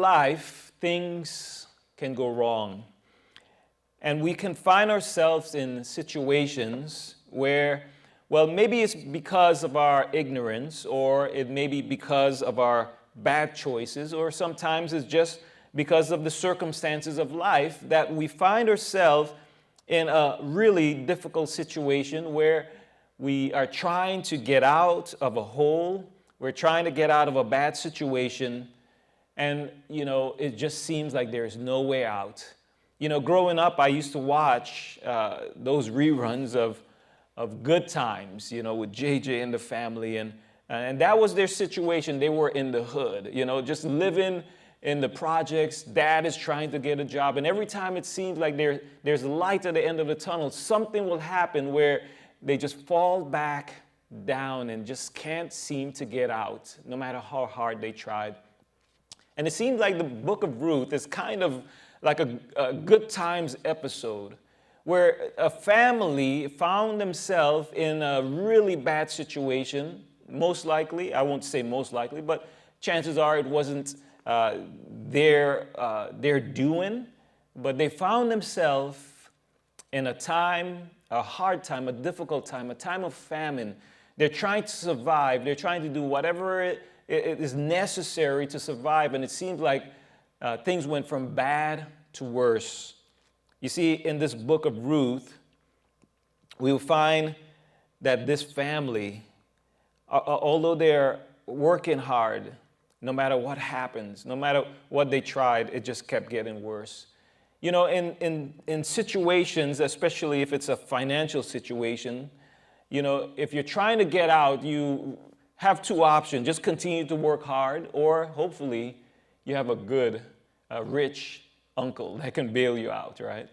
life, things can go wrong. And we can find ourselves in situations where, well, maybe it's because of our ignorance, or it may be because of our bad choices, or sometimes it's just because of the circumstances of life that we find ourselves in a really difficult situation where we are trying to get out of a hole, we're trying to get out of a bad situation, and, it just seems like there's no way out. Growing up, I used to watch those reruns of Good Times, with JJ and the family, and that was their situation. They were in the hood, just living in the projects. Dad is trying to get a job, and every time it seems like there's light at the end of the tunnel, something will happen where they just fall back down and just can't seem to get out, no matter how hard they tried. And it seems like the book of Ruth is kind of like a Good Times episode where a family found themselves in a really bad situation. Most likely, I won't say most likely, but chances are it wasn't their doing, but they found themselves in a hard time, a difficult time, a time of famine. They're trying to survive. They're trying to do whatever it is necessary to survive, and it seems like things went from bad to worse. You see, in this book of Ruth, we will find that this family, although they're working hard, no matter what happens, no matter what they tried, it just kept getting worse. In situations, especially if it's a financial situation, if you're trying to get out, you have two options: just continue to work hard, or hopefully you have a good, rich uncle that can bail you out, right?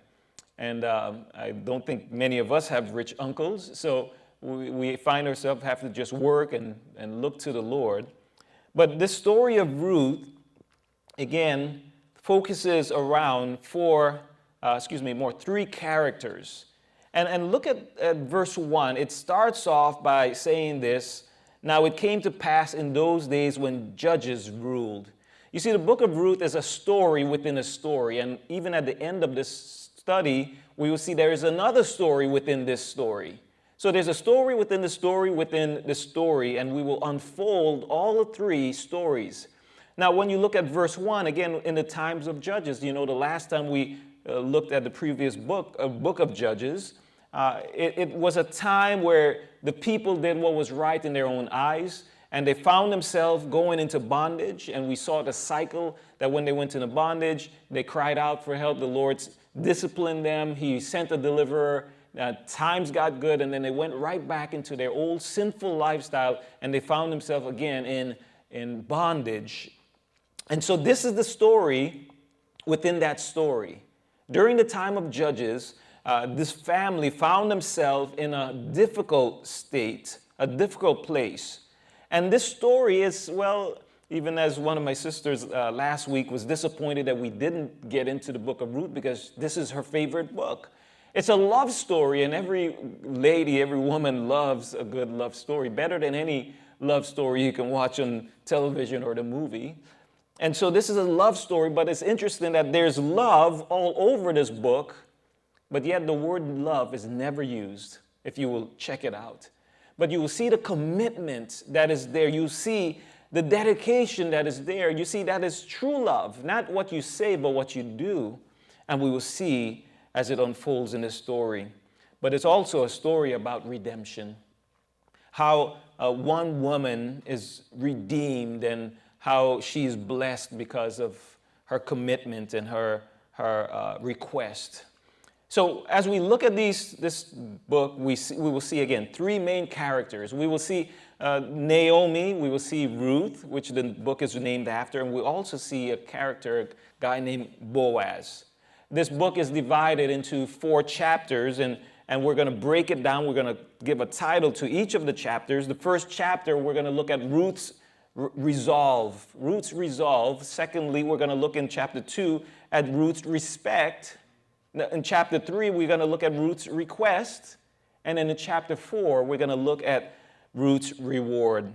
And I don't think many of us have rich uncles, so we find ourselves having to just work and look to the Lord. But this story of Ruth, again, focuses around three characters. And look at verse 1. It starts off by saying this: "Now it came to pass in those days when judges ruled." You see, the book of Ruth is a story within a story. And even at the end of this study, we will see there is another story within this story. So there's a story within the story within the story, and we will unfold all the three stories. Now, when you look at verse 1, again, in the times of Judges, the last time we looked at the previous book of Judges, it was a time where the people did what was right in their own eyes, and they found themselves going into bondage, and we saw the cycle that when they went into bondage, they cried out for help. The Lord disciplined them. He sent a deliverer. Times got good, and then they went right back into their old sinful lifestyle, and they found themselves again in bondage. And so this is the story within that story. During the time of Judges, this family found themselves in a difficult state, a difficult place. And this story is, well, even as one of my sisters last week was disappointed that we didn't get into the book of Ruth, because this is her favorite book. It's a love story, and every lady, every woman loves a good love story, better than any love story you can watch on television or the movie. And so this is a love story, but it's interesting that there's love all over this book, but yet the word love is never used, if you will check it out. But you will see the commitment that is there. You see the dedication that is there. You see that is true love, not what you say, but what you do. And we will see as it unfolds in this story. But it's also a story about redemption, how one woman is redeemed and how she's blessed because of her commitment and her request. So as we look at this book, we will see again three main characters. We will see Naomi, we will see Ruth, which the book is named after, and we also see a character, a guy named Boaz. This book is divided into 4 chapters, and we're going to break it down. We're going to give a title to each of the chapters. The first chapter, we're going to look at Ruth's resolve. Ruth's resolve. Secondly, we're going to look in chapter 2 at Ruth's respect. In chapter 3, we're going to look at Ruth's request. And then in chapter 4, we're going to look at Ruth's reward.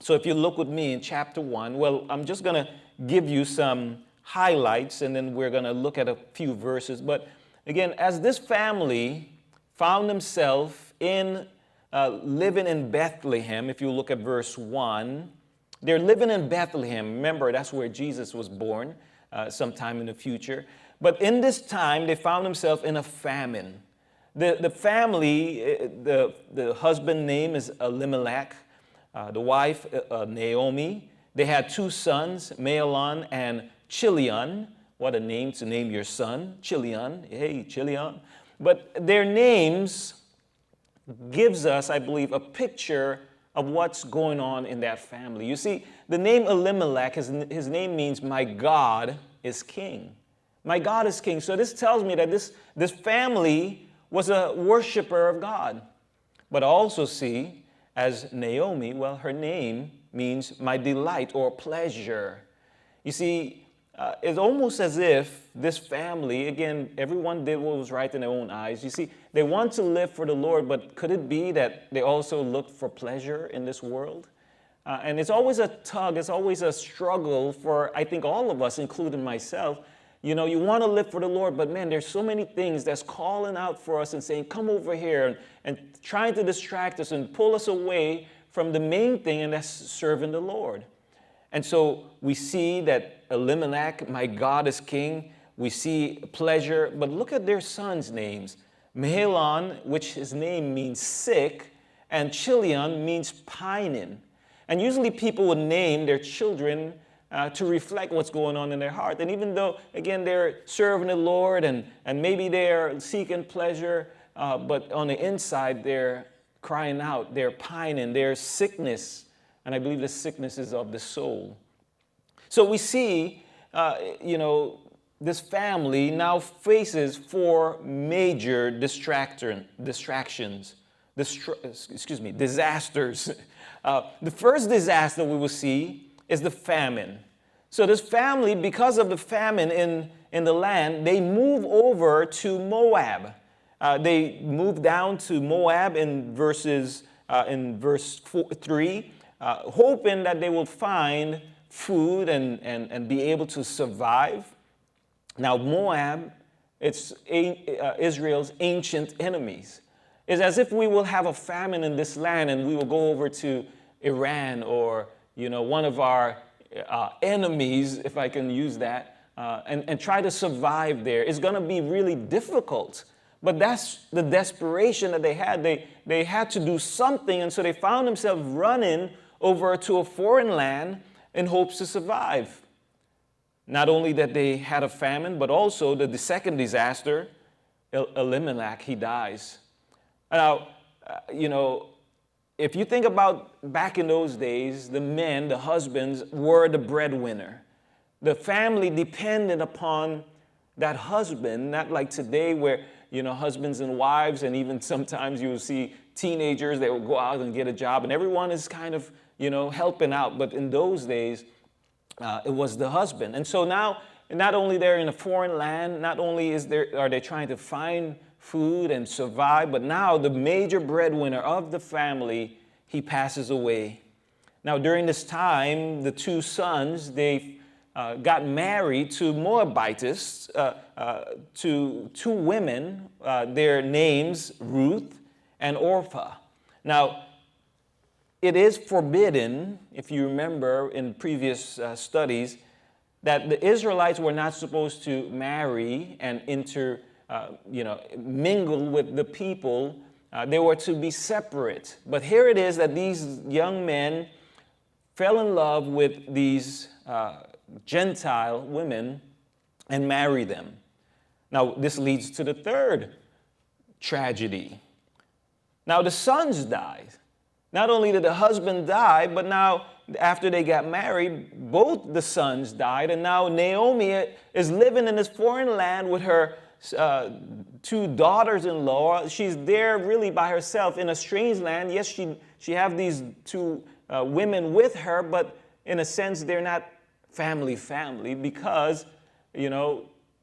So if you look with me in chapter 1, well, I'm just going to give you some highlights, and then we're going to look at a few verses. But again, as this family found themselves in living in Bethlehem, if you look at verse 1, they're living in Bethlehem. Remember, that's where Jesus was born sometime in the future. But in this time, they found themselves in a famine. The family, the husband's name is Elimelech, the wife, Naomi. They had 2 sons, Mahlon and Chilion. What a name to name your son, Chilion. Hey, Chilion. But their names gives us, I believe, a picture of what's going on in that family. You see, the name Elimelech, his name means my God is king. My God is king. So this tells me that this family was a worshiper of God. But I also see as Naomi, well, her name means my delight or pleasure. You see, it's almost as if this family, again, everyone did what was right in their own eyes. You see, they want to live for the Lord, but could it be that they also look for pleasure in this world? And it's always a tug, it's always a struggle for, I think, all of us, including myself. You know, you want to live for the Lord, but man, there's so many things that's calling out for us and saying, come over here, and trying to distract us and pull us away from the main thing, and that's serving the Lord. And so we see that Elimelech, my God is king. We see pleasure, but look at their sons' names. Mahlon, which his name means sick, and Chilion means pining. And usually people would name their children to reflect what's going on in their heart. And even though, again, they're serving the Lord and maybe they're seeking pleasure, but on the inside they're crying out, they're pining, there's sickness. And I believe the sickness is of the soul. So we see, this family now faces 4 major disasters. The first disaster we will see is the famine. So this family, because of the famine in the land, they move over to Moab. They move down to Moab in verse 3, hoping that they will find food and be able to survive. Now Moab, it's Israel's ancient enemies. It's as if we will have a famine in this land and we will go over to Iran or one of our enemies, if I can use that, and try to survive there. It's going to be really difficult. But that's the desperation that they had. They had to do something, and so they found themselves running over to a foreign land in hopes to survive. Not only that they had a famine, but also the second disaster, Elimelech, he dies. Now, if you think about back in those days, the men, the husbands, were the breadwinner. The family depended upon that husband, not like today where, husbands and wives, and even sometimes you will see teenagers, they will go out and get a job, and everyone is kind of, helping out. But in those days, it was the husband. And so now, not only they're in a foreign land, not only are they trying to find food and survive, but now the major breadwinner of the family, he passes away. Now during this time, the 2 sons, they got married to Moabites, to 2 women, their names Ruth and Orpah. Now it is forbidden, if you remember in previous studies, that the Israelites were not supposed to marry and mingle with the people. They were to be separate. But here it is that these young men fell in love with these Gentile women and married them. Now, this leads to the third tragedy. Now, the sons died. Not only did the husband die, but now after they got married, both the sons died. And now Naomi is living in this foreign land with her 2 daughters-in-law. She's there really by herself in a strange land. Yes, she have these 2 women with her, but in a sense, they're not family because,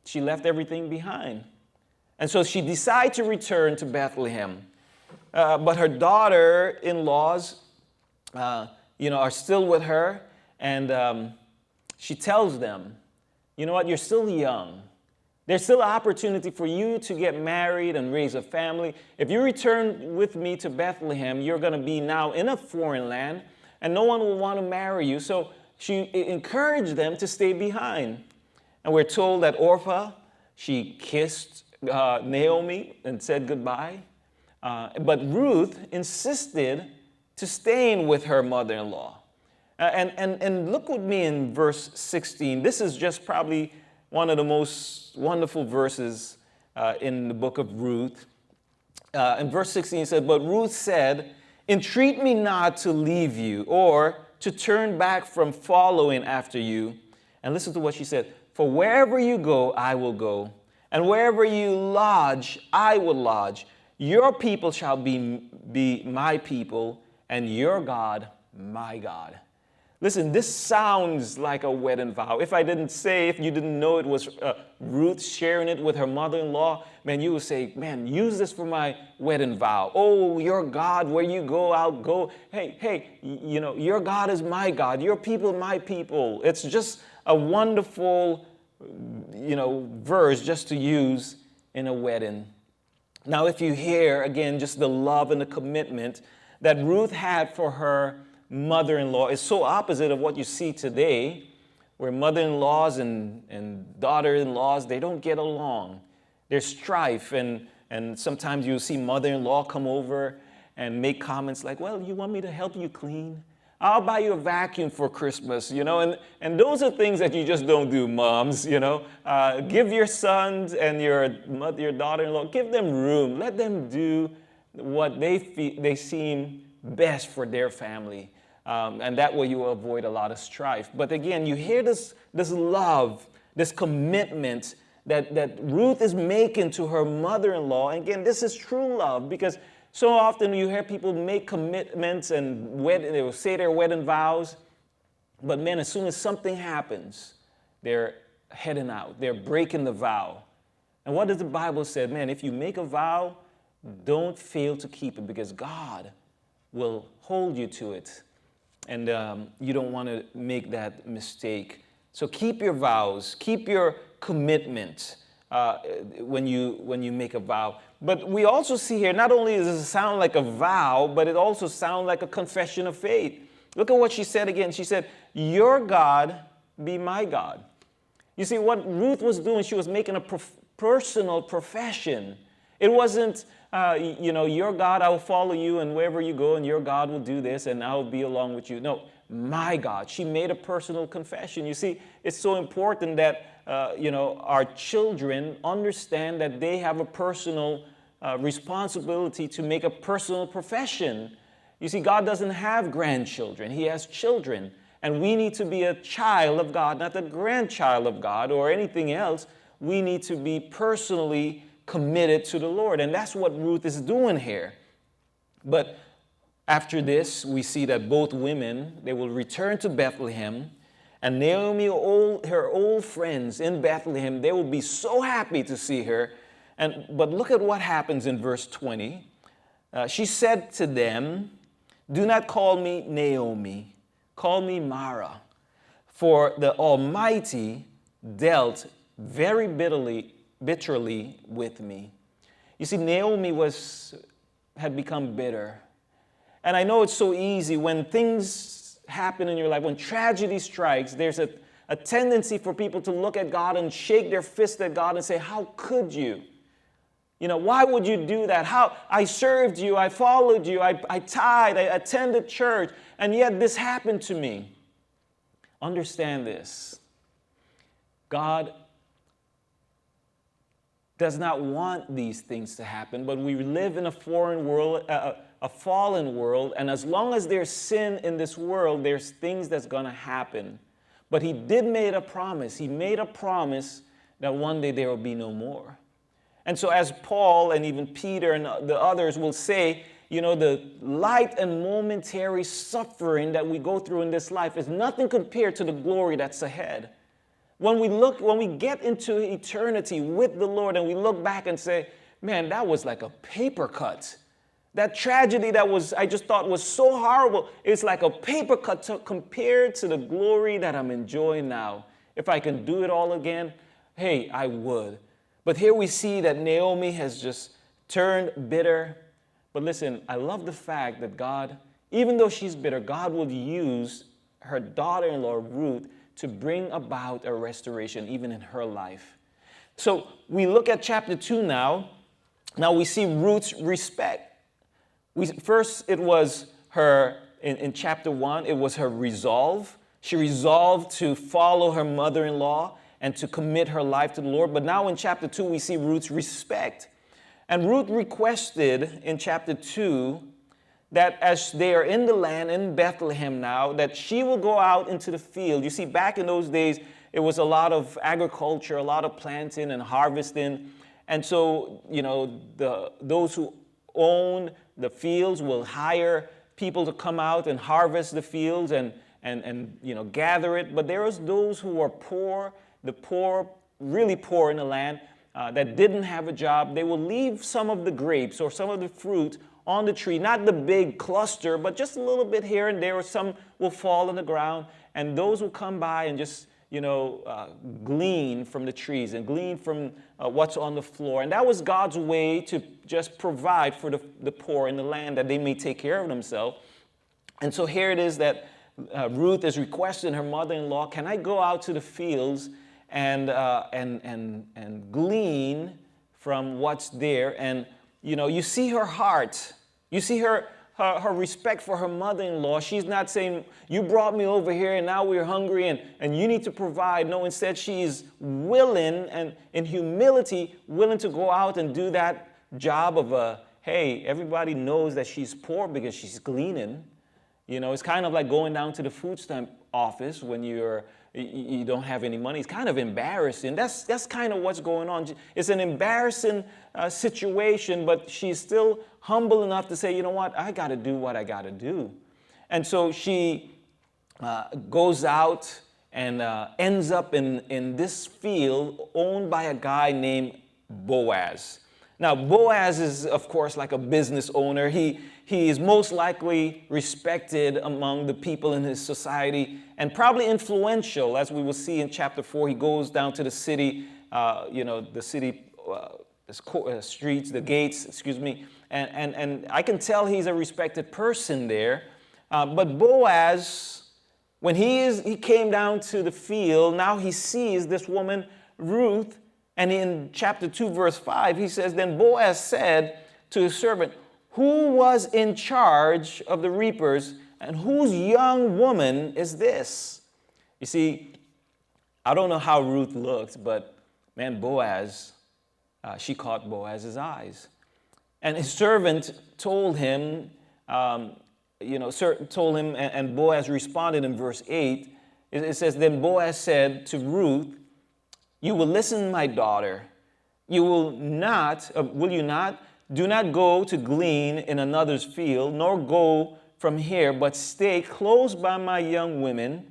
she left everything behind. And so she decides to return to Bethlehem. But her daughter-in-laws, are still with her. And she tells them, you know what, you're still young. There's still an opportunity for you to get married and raise a family. If you return with me to Bethlehem, you're going to be now in a foreign land, and no one will want to marry you. So she encouraged them to stay behind. And we're told that Orpah, she kissed Naomi and said goodbye. But Ruth insisted to staying with her mother-in-law. And look with me in verse 16. This is just probably one of the most wonderful verses in the book of Ruth. In verse 16 it said, but Ruth said, entreat me not to leave you or to turn back from following after you. And listen to what she said. For wherever you go, I will go. And wherever you lodge, I will lodge. Your people shall be my people, and your God, my God. Listen, this sounds like a wedding vow. If you didn't know it was Ruth sharing it with her mother-in-law, man, you would say, man, use this for my wedding vow. Oh, your God, where you go, I'll go. Hey, your God is my God. Your people, my people. It's just a wonderful, verse just to use in a wedding. Now, if you hear, again, just the love and the commitment that Ruth had for her mother-in-law is so opposite of what you see today, where mother-in-laws and daughter-in-laws, they don't get along. There's strife, and sometimes you'll see mother-in-law come over and make comments like, well, you want me to help you clean? I'll buy you a vacuum for Christmas, and those are things that you just don't do, moms, Give your sons and your daughter-in-law, give them room. Let them do what they seem best for their family. And that way you will avoid a lot of strife. But again, you hear this love, this commitment that Ruth is making to her mother-in-law. And again, this is true love, because so often you hear people make commitments and they will say their wedding vows. But man, as soon as something happens, they're heading out. They're breaking the vow. And what does the Bible say? Man, if you make a vow, don't fail to keep it, because God will hold you to it. And you don't want to make that mistake. So keep your vows, keep your commitment when you make a vow. But we also see here, not only does it sound like a vow, but it also sounds like a confession of faith. Look at what she said again. She said, your God be my God. You see, what Ruth was doing, she was making a personal profession. It wasn't, your God, I will follow you, and wherever you go, and your God will do this, and I will be along with you. No, my God. She made a personal confession. You see, it's so important that, our children understand that they have a personal responsibility to make a personal profession. You see, God doesn't have grandchildren. He has children. And we need to be a child of God, not a grandchild of God or anything else. We need to be personally committed to the Lord. And that's what Ruth is doing here. But after this, we see that both women, they will return to Bethlehem. And Naomi, her old friends in Bethlehem, they will be so happy to see her. But look at what happens in verse 20. She said to them, do not call me Naomi, call me Mara, for the Almighty dealt very bitterly with me. You see, Naomi had become bitter. And I know it's so easy when things happen in your life, when tragedy strikes, there's a tendency for people to look at God and shake their fist at God and say, how could you? Why would you do that? How I served you, I followed you, I tithed, I attended church, and yet this happened to me. Understand this. God does not want these things to happen, but we live in a foreign world, a fallen world, and as long as there's sin in this world, there's things that's going to happen. But he did make a promise. He made a promise that one day there will be no more. And so as Paul and even Peter and the others will say, the light and momentary suffering that we go through in this life is nothing compared to the glory that's ahead. When we get into eternity with the Lord and we look back and say, man, that was like a paper cut. That tragedy that I just thought was so horrible, it's like a paper cut compared to the glory that I'm enjoying now. If I can do it all again, hey, I would. But here we see that Naomi has just turned bitter. But listen, I love the fact that God, even though she's bitter, God will use her daughter-in-law, Ruth, to bring about a restoration even in her life. So we look at chapter 2 now. Now we see Ruth's respect. First, it was her, in chapter 1, it was her resolve. She resolved to follow her mother-in-law and to commit her life to the Lord. But now in chapter 2, we see Ruth's respect. And Ruth requested in chapter 2 that as they are in the land in Bethlehem now, that she will go out into the field. You see, back in those days, it was a lot of agriculture, a lot of planting and harvesting. And so, those who own the fields will hire people to come out and harvest the fields and gather it. But there was those who were poor, the poor, really poor in the land, that didn't have a job. They will leave some of the grapes or some of the fruit on the tree, not the big cluster, but just a little bit here and there, or some will fall on the ground. And those will come by and just, glean from the trees and glean from what's on the floor. And that was God's way to just provide for the poor in the land, that they may take care of themselves. And so here it is that Ruth is requesting her mother-in-law, can I go out to the fields and glean from what's there? And, you see her heart. You see her respect for her mother-in-law. She's not saying, you brought me over here and now we're hungry and you need to provide. No, instead she is willing and in humility, willing to go out and do that job of hey, everybody knows that she's poor because she's gleaning. It's kind of like going down to the food stamp office when you don't have any money. It's kind of embarrassing. That's kind of what's going on. It's an embarrassing situation, but she's still humble enough to say, you know what, I got to do what I got to do. And so she goes out and ends up in this field owned by a guy named Boaz. Now, Boaz is, of course, like a business owner. He is most likely respected among the people in his society and probably influential, as we will see in chapter 4. He goes down to the city, the city streets, the gates, and I can tell he's a respected person there. But Boaz, when he came down to the field, now he sees this woman, Ruth. And in chapter 2, verse 5, he says, then Boaz said to his servant, who was in charge of the reapers, and whose young woman is this? You see, I don't know how Ruth looked, but man, Boaz, she caught Boaz's eyes. And his servant told him, and Boaz responded in verse 8. It says, then Boaz said to Ruth, you will listen, my daughter. You will not, will you not? Do not go to glean in another's field, nor go from here, but stay close by my young women.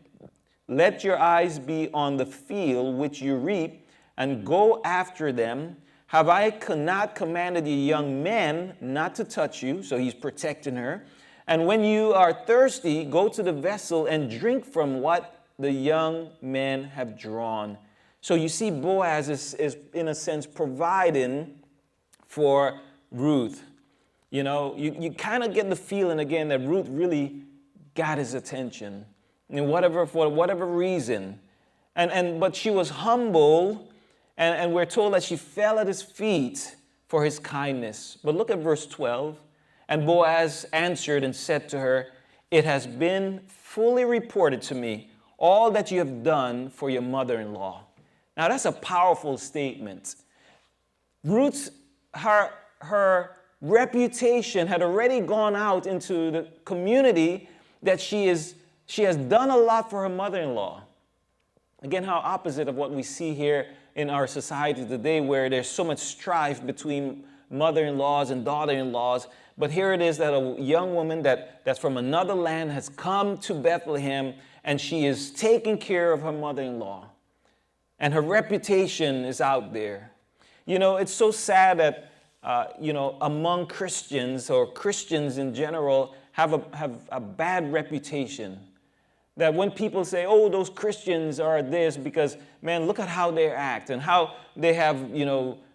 Let your eyes be on the field which you reap, and go after them. Have I not commanded you young men not to touch you? So he's protecting her. And when you are thirsty, go to the vessel and drink from what the young men have drawn. So you see, Boaz is in a sense providing for Ruth. You kind of get the feeling again that Ruth really got his attention, for whatever reason. But she was humble, and we're told that she fell at his feet for his kindness. But look at verse 12. And Boaz answered and said to her, it has been fully reported to me all that you have done for your mother-in-law. Now, that's a powerful statement. Ruth's, her reputation had already gone out into the community that she has done a lot for her mother-in-law. Again, how opposite of what we see here in our society today, where there's so much strife between mother-in-laws and daughter-in-laws. But here it is that a young woman that's from another land has come to Bethlehem, and she is taking care of her mother-in-law. And her reputation is out there. It's so sad that among Christians or Christians in general have a bad reputation. That when people say, oh, those Christians are this, because, man, look at how they act and how they have,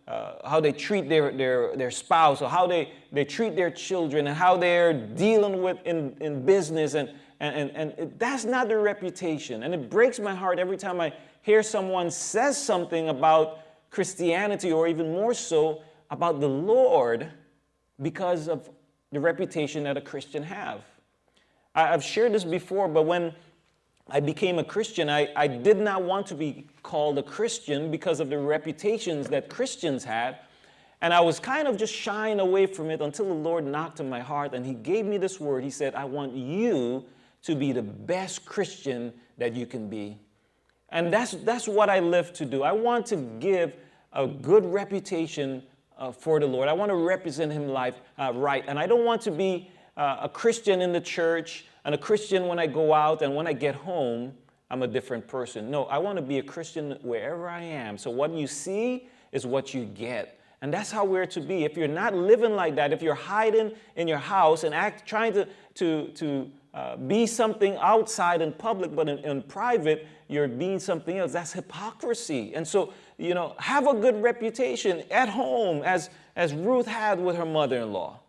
how they treat their spouse, or how they treat their children, and how they're dealing with in business. And that's not their reputation. And it breaks my heart every time I hear someone says something about Christianity, or even more so about the Lord, because of the reputation that a Christian have. I've shared this before, but when I became a Christian, I did not want to be called a Christian because of the reputations that Christians had. And I was kind of just shying away from it until the Lord knocked on my heart and He gave me this word. He said, I want you to be the best Christian that you can be. And that's what I live to do. I want to give a good reputation for the Lord. I want to represent Him right. And I don't want to be a Christian in the church and a Christian when I go out, and when I get home, I'm a different person. No, I want to be a Christian wherever I am. So what you see is what you get. And that's how we're to be. If you're not living like that, if you're hiding in your house and trying to be something outside in public, but in private, you're being something else, that's hypocrisy. And so, have a good reputation at home, as Ruth had with her mother-in-law.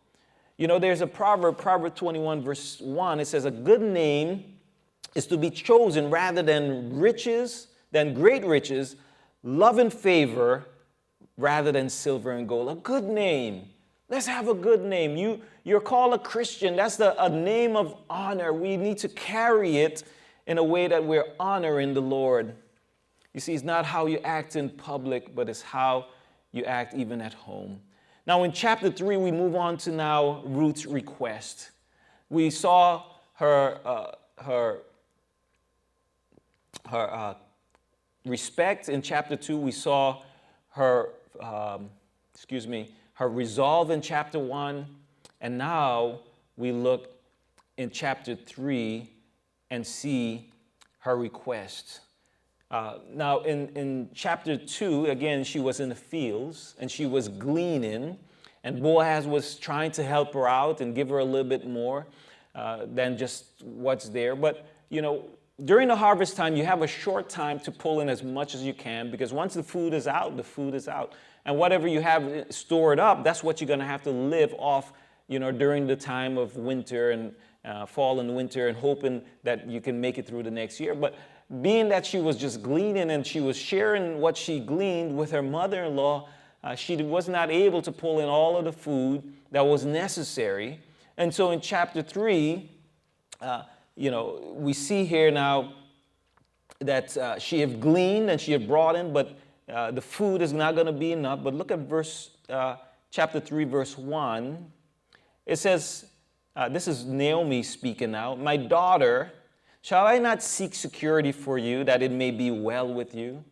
There's a proverb 21 verse 1. It says, a good name is to be chosen rather than great riches, love and favor rather than silver and gold. A good name. Let's have a good name. You're called a Christian. That's a name of honor. We need to carry it in a way that we're honoring the Lord. You see, it's not how you act in public, but it's how you act even at home. Now, in chapter 3, we move on to now Ruth's request. We saw her respect in chapter 2. We saw her, her resolve in chapter 1. And now we look in chapter 3 and see her request. Now, in chapter 2, again, she was in the fields and she was gleaning, and Boaz was trying to help her out and give her a little bit more than just what's there. But, during the harvest time, you have a short time to pull in as much as you can, because once the food is out, the food is out. And whatever you have stored up, that's what you're going to have to live off, during the time of winter and fall and winter, and hoping that you can make it through the next year. But being that she was just gleaning and she was sharing what she gleaned with her mother-in-law, she was not able to pull in all of the food that was necessary. And so in chapter 3, we see here now that she had gleaned and she had brought in, but the food is not going to be enough. But look at chapter 3, verse 1. It says, this is Naomi speaking now, my daughter, shall I not seek security for you, that it may be well with you?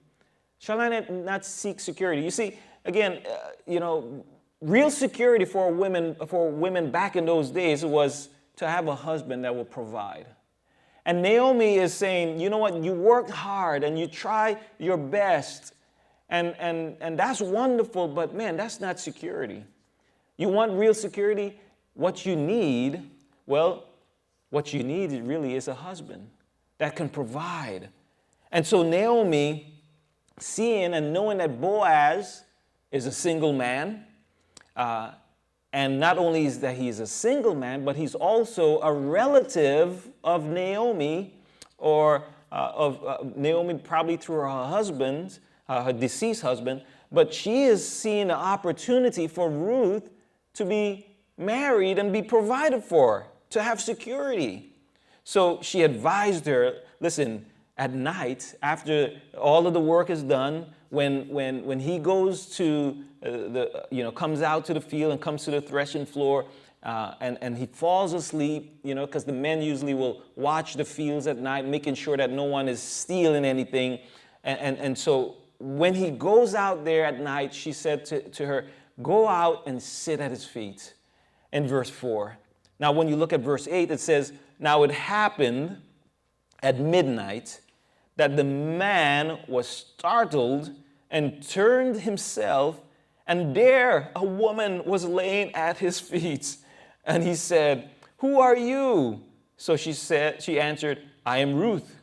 Shall I not seek security? You see, again, real security for women back in those days was to have a husband that will provide. And Naomi is saying, you know what, you worked hard and you try your best, and that's wonderful, but man, that's not security. You want real security? What you need really is a husband that can provide. And so Naomi, seeing and knowing that Boaz is a single man, and not only is that he's a single man, but he's also a relative of Naomi, or of Naomi probably through her husband, her deceased husband, but she is seeing an opportunity for Ruth to be married and be provided for, to have security. So she advised her, listen, at night, after all of the work is done, when he goes to comes out to the field and comes to the threshing floor, and he falls asleep, because the men usually will watch the fields at night, making sure that no one is stealing anything. And so when he goes out there at night, she said to her, go out and sit at his feet. In verse 4. Now, when you look at verse 8, it says, now it happened at midnight that the man was startled and turned himself And there a woman was laying at his feet. And he said, "Who are you?" So she answered, "I am Ruth,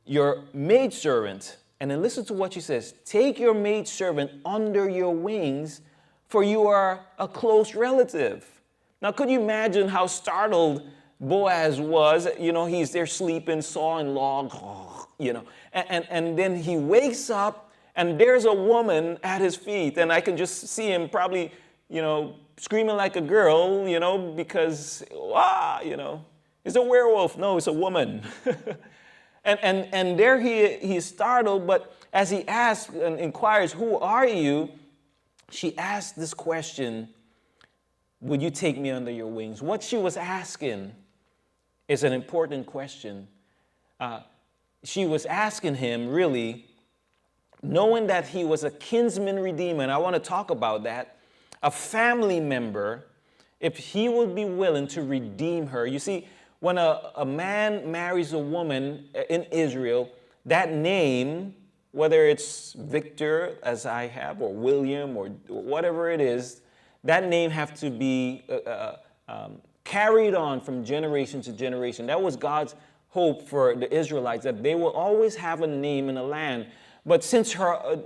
your maidservant." And then listen to what she says. "Take your maidservant under your wings, for you are a close relative." Now, could you imagine how startled Boaz was? He's there sleeping, sawing log, and then he wakes up and there's a woman at his feet. And I can just see him probably, screaming like a girl, because, it's a werewolf. No, it's a woman. and there he's startled, but as he asks and inquires, "Who are you?" she asked this question, "Would you take me under your wings?" What she was asking is an important question. She was asking him, really, knowing that he was a kinsman redeemer, and I want to talk about that, a family member, if he would be willing to redeem her. You see, when a man marries a woman in Israel, that name, whether it's Victor, as I have, or William, or whatever it is, that name have to be carried on from generation to generation. That was God's hope for the Israelites, that they will always have a name in the land. But since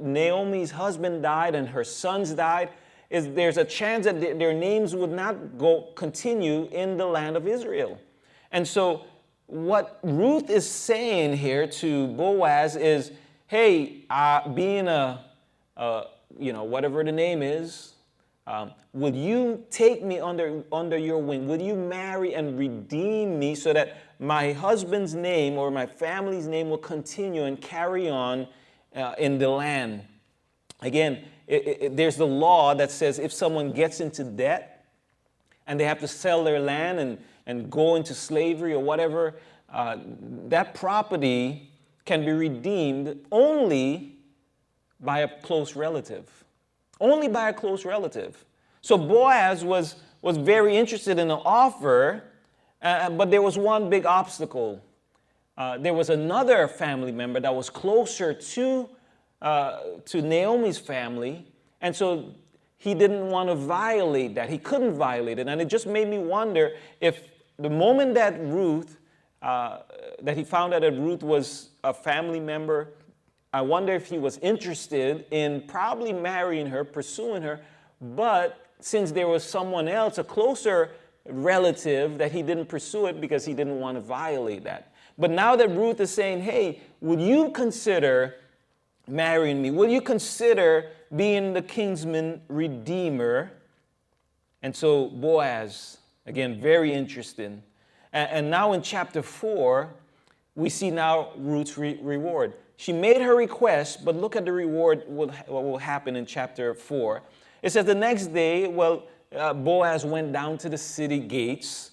Naomi's husband died and her sons died, there's a chance that their names would not continue in the land of Israel. And so what Ruth is saying here to Boaz is, "Hey, being whatever the name is, would you take me under your wing? Would you marry and redeem me so that my husband's name or my family's name will continue and carry on in the land?" Again, there's the law that says if someone gets into debt and they have to sell their land and go into slavery or whatever, that property can be redeemed only by a close relative. Only by a close relative. So Boaz was very interested in the offer, but there was one big obstacle. There was another family member that was closer to Naomi's family, and so he didn't want to violate that. He couldn't violate it, and it just made me wonder if the moment that that he found out that Ruth was a family member, I wonder if he was interested in probably marrying her, pursuing her, but since there was someone else, a closer relative, that he didn't pursue it because he didn't want to violate that. But now that Ruth is saying, "Hey, would you consider marrying me? Will you consider being the kinsman redeemer?" And so Boaz, again, very interesting. And now in chapter 4, we see now Ruth's reward. She made her request, but look at the reward, what will happen in chapter 4. It says the next day, Boaz went down to the city gates.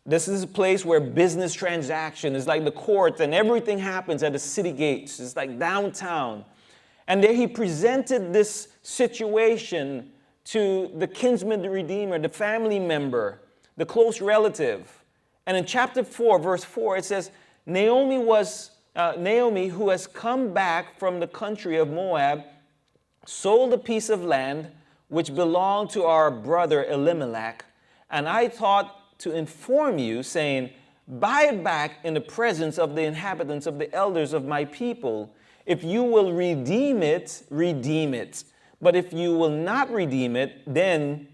This is a place where business transaction is like the court, and everything happens at the city gates. It's like downtown. And there he presented this situation to the kinsman, the redeemer, the family member, the close relative. And in chapter 4, verse 4, it says, Naomi, who has come back from the country of Moab, sold a piece of land which belonged to our brother Elimelech. And I thought to inform you, saying, buy it back in the presence of the inhabitants of the elders of my people. If you will redeem it, redeem it. But if you will not redeem it, then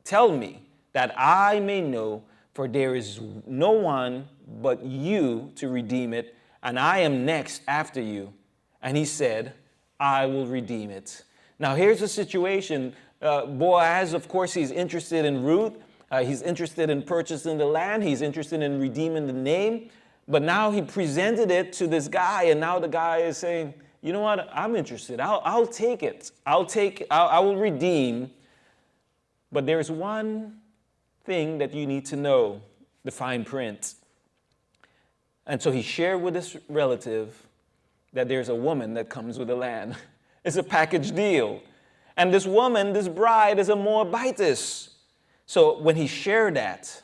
tell me, that I may know, for there is no one but you to redeem it, and I am next after you. And he said, I will redeem it. Now here's the situation. Boaz, of course, he's interested in Ruth. He's interested in purchasing the land. He's interested in redeeming the name. But now he presented it to this guy, and now the guy is saying, you know what, I'm interested. I'll take it. I will redeem. But there's one thing that you need to know, the fine print. And so he shared with his relative that there's a woman that comes with the land. It's a package deal. And this woman, this bride, is a Moabitess. So when he shared that,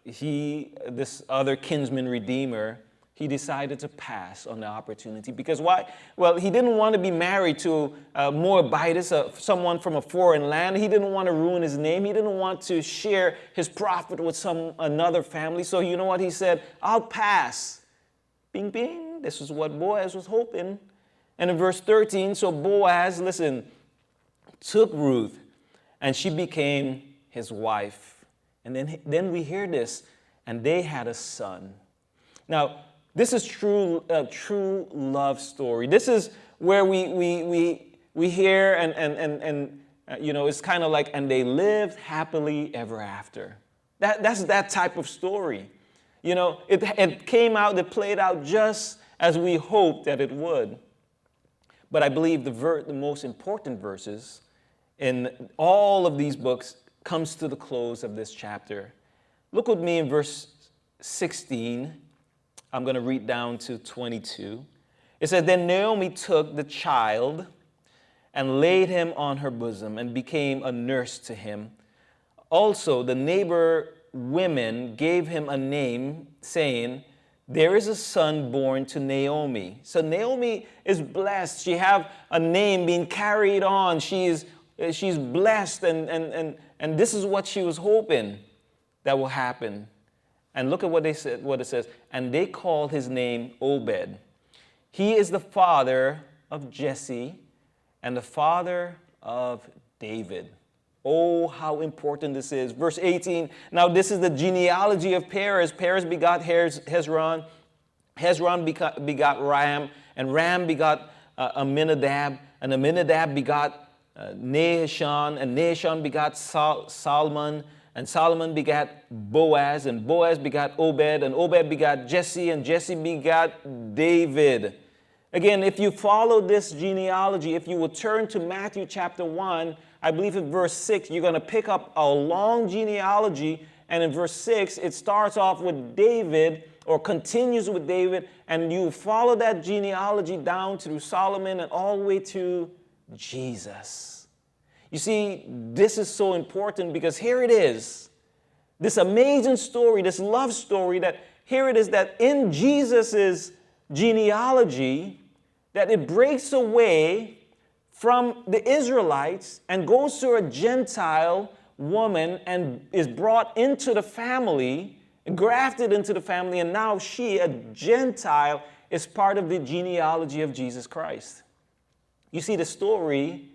this other kinsman redeemer he decided to pass on the opportunity. Because why? Well, he didn't want to be married to a Moabitess, someone from a foreign land. He didn't want to ruin his name. He didn't want to share his profit with another family. So you know what he said? I'll pass. Bing, bing. This is what Boaz was hoping. And in verse 13, so Boaz, listen, took Ruth, and she became his wife. And then we hear this, and they had a son. Now, this is true love story. This is where we hear and it's kind of like, and they lived happily ever after. That's that type of story. It came out, it played out just as we hoped that it would. But I believe the most important verses in all of these books comes to the close of this chapter. Look with me in verse 16. I'm going to read down to 22. It says, then Naomi took the child and laid him on her bosom and became a nurse to him. Also, the neighbor women gave him a name, saying, there is a son born to Naomi. So Naomi is blessed. She have a name being carried on. She's blessed, and this is what she was hoping that will happen. And look at what it says. And they called his name Obed. He is the father of Jesse and the father of David. Oh, how important this is. Verse 18, now this is the genealogy of Perez. Perez begot Hezron. Hezron begot Ram, and Ram begot Amminadab, and Amminadab begot Nahshon, and Nahshon begot Solomon, and Solomon begat Boaz, and Boaz begat Obed, and Obed begat Jesse, and Jesse begat David. Again, if you follow this genealogy, if you will turn to Matthew chapter 1, I believe in verse 6, you're going to pick up a long genealogy, and in verse 6, it starts off with David, or continues with David, and you follow that genealogy down through Solomon and all the way to Jesus. You see, this is so important because here it is, this amazing story, this love story, that here it is that in Jesus's genealogy, that it breaks away from the Israelites and goes to a Gentile woman and is brought into the family, grafted into the family, and now she, a Gentile, is part of the genealogy of Jesus Christ. You see, the story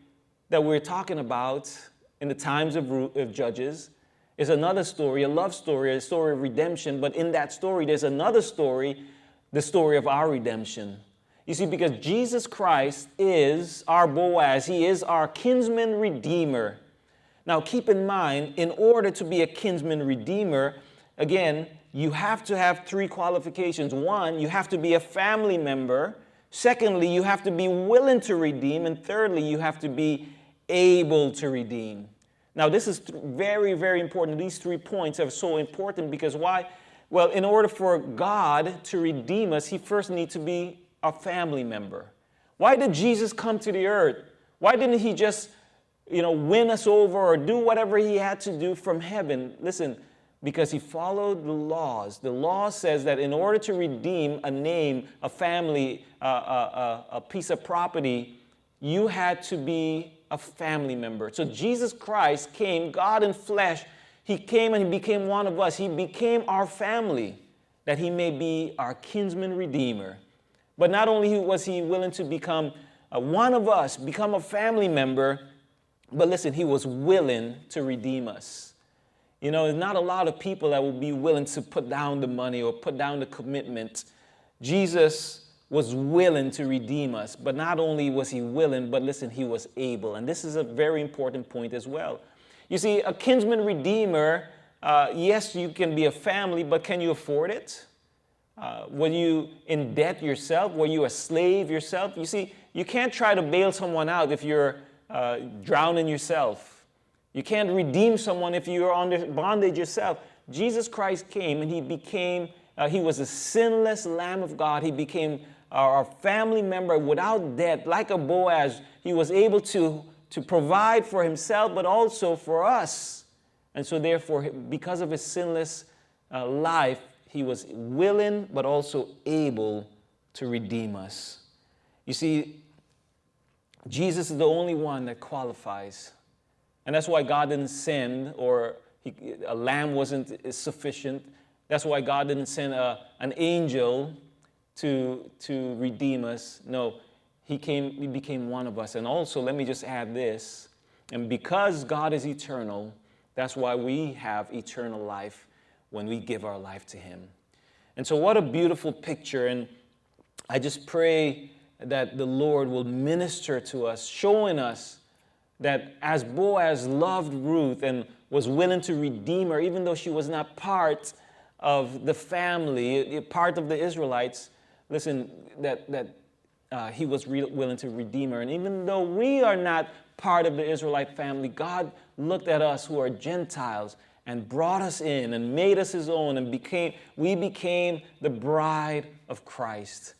that we're talking about in the times of Judges is another story, a love story, a story of redemption. But in that story, there's another story, the story of our redemption. You see, because Jesus Christ is our Boaz. He is our kinsman redeemer. Now, keep in mind, in order to be a kinsman redeemer, again, you have to have three qualifications. One, you have to be a family member. Secondly, you have to be willing to redeem. And thirdly, you have to be able to redeem. Now, this is very, very important. These 3 points are so important because why? Well, in order for God to redeem us, he first needs to be a family member. Why did Jesus come to the earth? Why didn't he just, win us over or do whatever he had to do from heaven? Listen, because he followed the laws. The law says that in order to redeem a name, a family, a piece of property, you had to be a family member. So Jesus Christ came, God in flesh. He came and he became one of us. He became our family, that he may be our kinsman redeemer. But not only was he willing to become one of us, become a family member, but listen, he was willing to redeem us. There's not a lot of people that will be willing to put down the money or put down the commitment. Jesus was willing to redeem us. But not only was he willing, but listen, he was able. And this is a very important point as well. You see, a kinsman redeemer, yes, you can be a family, but can you afford it? Were you in debt yourself? Were you a slave yourself? You see, you can't try to bail someone out if you're drowning yourself. You can't redeem someone if you're under bondage yourself. Jesus Christ came and he was a sinless Lamb of God. He became our family member without debt, like a Boaz. He was able to provide for himself, but also for us. And so therefore, because of his sinless life, he was willing but also able to redeem us. You see, Jesus is the only one that qualifies. And that's why God didn't send, or a lamb wasn't sufficient. That's why God didn't send an angel to redeem us. No, he became one of us. And also, let me just add this. And because God is eternal, that's why we have eternal life when we give our life to him. And so what a beautiful picture. And I just pray that the Lord will minister to us, showing us that as Boaz loved Ruth and was willing to redeem her, even though she was not part of the family, part of the Israelites, listen, that he was willing to redeem her. And even though we are not part of the Israelite family, God looked at us who are Gentiles and brought us in and made us his own, and we became the bride of Christ.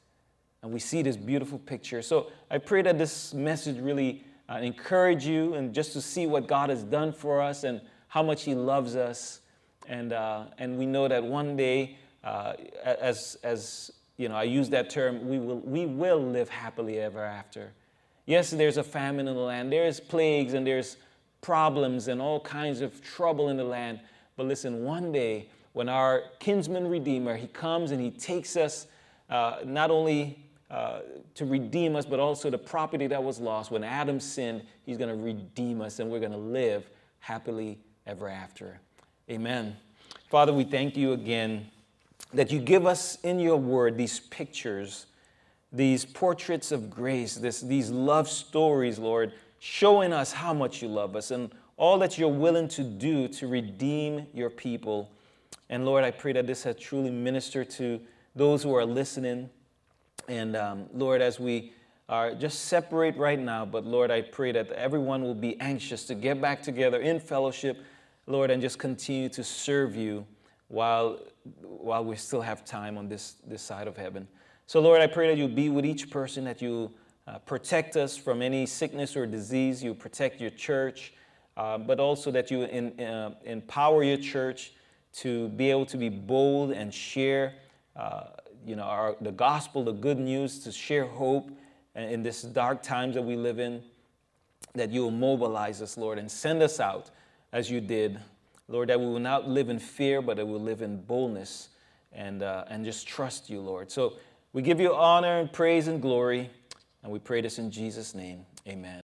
And we see this beautiful picture. So I pray that this message really encourage you, and just to see what God has done for us and how much he loves us. And we know that one day, as you know, I use that term, we will live happily ever after. Yes, there's a famine in the land. There's plagues and there's problems and all kinds of trouble in the land. But listen, one day when our kinsman redeemer, he comes and he takes us not only to redeem us, but also the property that was lost. When Adam sinned, he's going to redeem us and we're going to live happily ever after. Amen. Father, we thank you again that you give us in your word these pictures, these portraits of grace, these love stories, Lord, showing us how much you love us and all that you're willing to do to redeem your people. And Lord, I pray that this has truly ministered to those who are listening. And Lord, as we are just separate right now, but Lord, I pray that everyone will be anxious to get back together in fellowship, Lord, and just continue to serve you while we still have time on this side of heaven. So Lord, I pray that you be with each person, that you protect us from any sickness or disease, you protect your church, but also that you empower your church to be able to be bold and share the gospel, the good news, to share hope in this dark times that we live in, that you will mobilize us, Lord, and send us out as you did. Lord, that we will not live in fear, but that we will live in boldness and just trust you, Lord. So we give you honor and praise and glory, and we pray this in Jesus' name. Amen.